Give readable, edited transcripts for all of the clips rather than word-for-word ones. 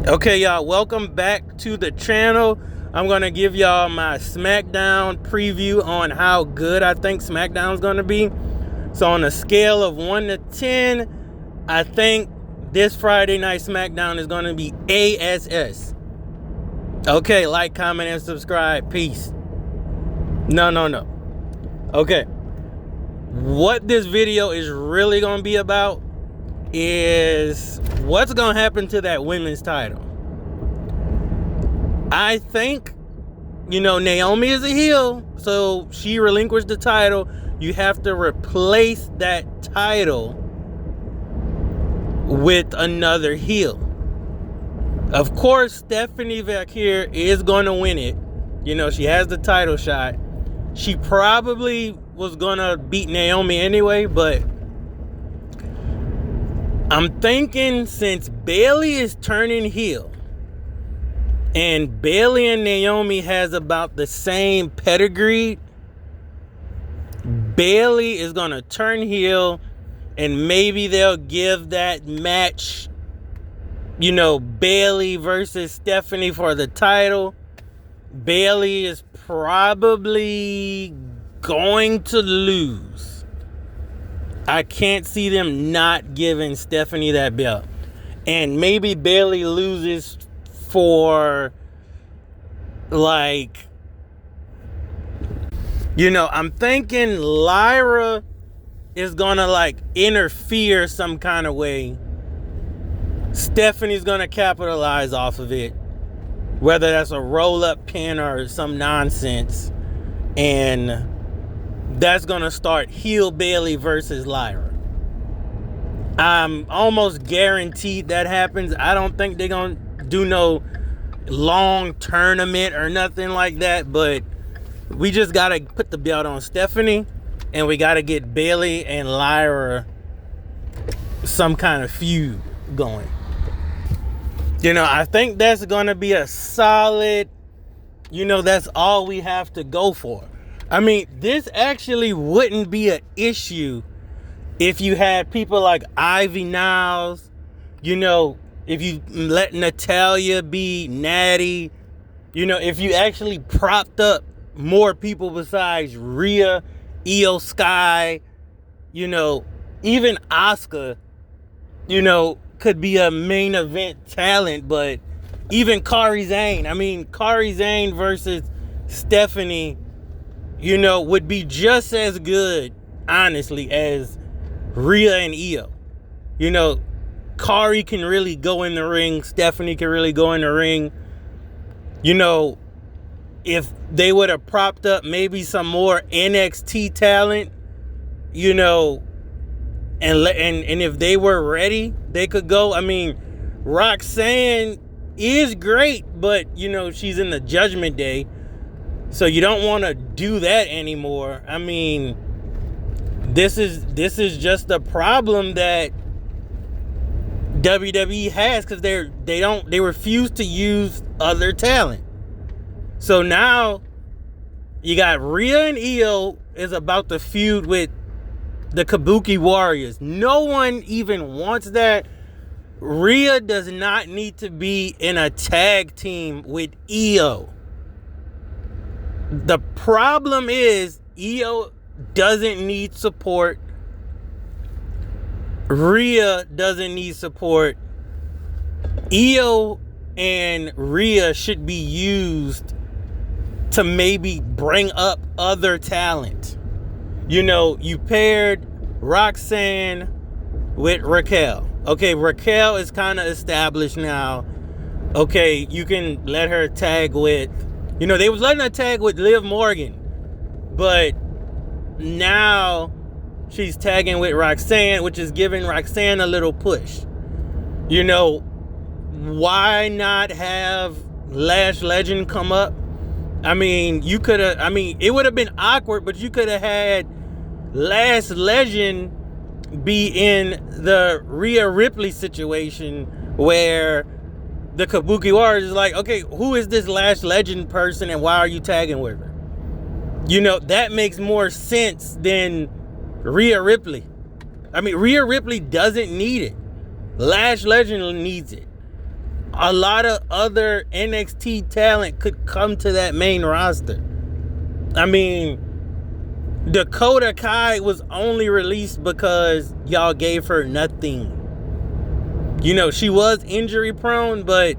Okay, y'all, welcome back to the channel. I'm going to give y'all my SmackDown preview on how good I think SmackDown's going to be. So on a scale of 1 to 10, I think this Friday night SmackDown is going to be ASS. Okay, like, comment, and subscribe. Peace. No. Okay. What this video is really going to be about is what's going to happen to that women's title. I think, Naomi is a heel, so she relinquished the title. You have to replace that title with another heel. Of course, Stephanie Vaquer is going to win it. She has the title shot. She probably was going to beat Naomi anyway, but I'm thinking since Bayley is turning heel and Bayley and Naomi has about the same pedigree, Bayley is going to turn heel and maybe they'll give that match, Bayley versus Stephanie for the title. Bayley is probably going to lose. I can't see them not giving Stephanie that belt. And maybe Bayley loses for, I'm thinking Lyra is going to, interfere some kind of way. Stephanie's going to capitalize off of it. Whether that's a roll-up pin or some nonsense. And that's going to start heel Bayley versus Lyra. I'm almost guaranteed that happens. I don't think they're going to do no long tournament or nothing like that. But we just got to put the belt on Stephanie. And we got to get Bayley and Lyra some kind of feud going. I think that's going to be a solid, that's all we have to go for. I mean, this actually wouldn't be an issue if you had people like Ivy Niles, if you let Natalya be Natty, if you actually propped up more people besides Rhea, Io Sky, even Asuka, could be a main event talent, but even Kairi Sane. I mean, Kairi Sane versus Stephanie, would be just as good, honestly, as Rhea and Io. Kairi can really go in the ring. Stephanie can really go in the ring. If they would have propped up maybe some more NXT talent, and if they were ready, they could go. I mean, Roxanne is great, but, she's in the Judgment Day. So you don't want to do that anymore. I mean, this is just a problem that WWE has because they refuse to use other talent. So now you got Rhea and Io is about to feud with the Kabuki Warriors. No one even wants that. Rhea does not need to be in a tag team with Io. The problem is Io doesn't need support. Rhea doesn't need support. Io and Rhea should be used to maybe bring up other talent. You paired Roxanne with Raquel. Okay, Raquel is kind of established now. Okay, you can let her tag with... they was letting her tag with Liv Morgan. But now she's tagging with Roxanne, which is giving Roxanne a little push. Why not have Lash Legend come up? I mean, it would have been awkward, but you could have had Lash Legend be in the Rhea Ripley situation where the Kabuki Warriors is like, okay, who is this Lash Legend person and why are you tagging with her? That makes more sense than Rhea Ripley. I mean, Rhea Ripley doesn't need it. Lash Legend needs it. a lot of other NXT talent could come to that main roster. I mean, Dakota Kai was only released because y'all gave her nothing. You know, she was injury prone, but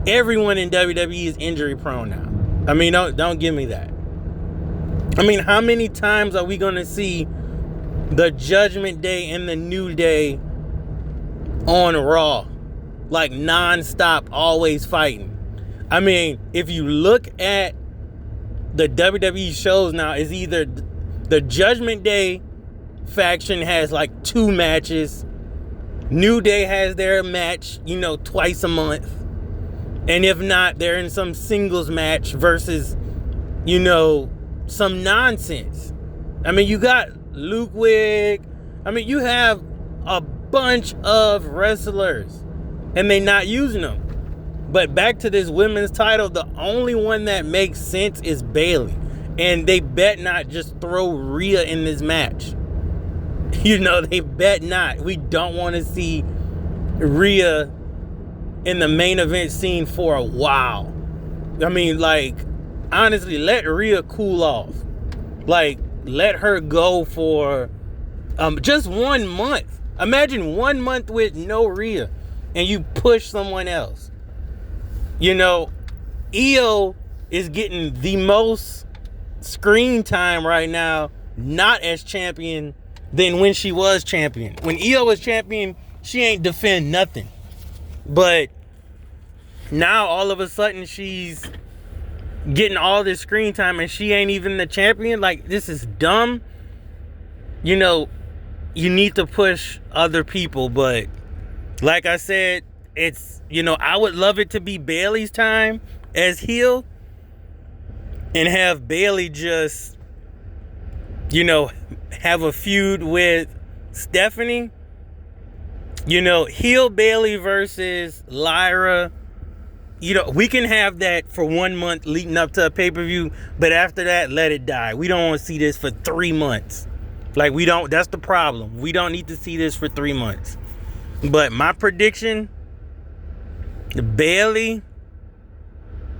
everyone in WWE is injury prone now. I mean, don't give me that. I mean, how many times are we going to see the Judgment Day and the New Day on Raw? Like non-stop, always fighting. I mean, if you look at the WWE shows now, it's either the Judgment Day faction has like 2 matches. New Day has their match, you know, twice a month. And if not, they're in some singles match versus, you know, some nonsense. I mean, you got Ludwig. I mean, you have a bunch of wrestlers and they not using them. But back to this women's title, the only one that makes sense is Bayley. And they bet not just throw Rhea in this match. You know, they bet not. We don't want to see Rhea in the main event scene for a while. I mean, like, honestly, let Rhea cool off. Like, let her go for just 1 month. Imagine 1 month with no Rhea and you push someone else. You know, Io is getting the most screen time right now, not as champion than when she was champion. When Io was champion, she ain't defend nothing. But now all of a sudden she's getting all this screen time and she ain't even the champion. Like, this is dumb. You know, you need to push other people, but like I said, it's, you know, I would love it to be Bayley's time as heel and have Bayley just, you know, have a feud with Stephanie. You know, heel Bayley versus Lyra. You know, we can have that for 1 month leading up to a pay-per-view, but after that, let it die. We don't want to see this for 3 months. Like, we don't, that's the problem. We don't need to see this for 3 months. But my prediction, Bayley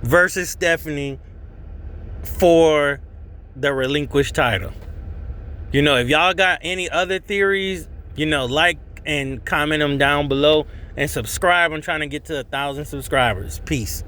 versus Stephanie for the relinquished title. You know, if y'all got any other theories, you know, like and comment them down below and subscribe. I'm trying to get to 1,000 subscribers. Peace.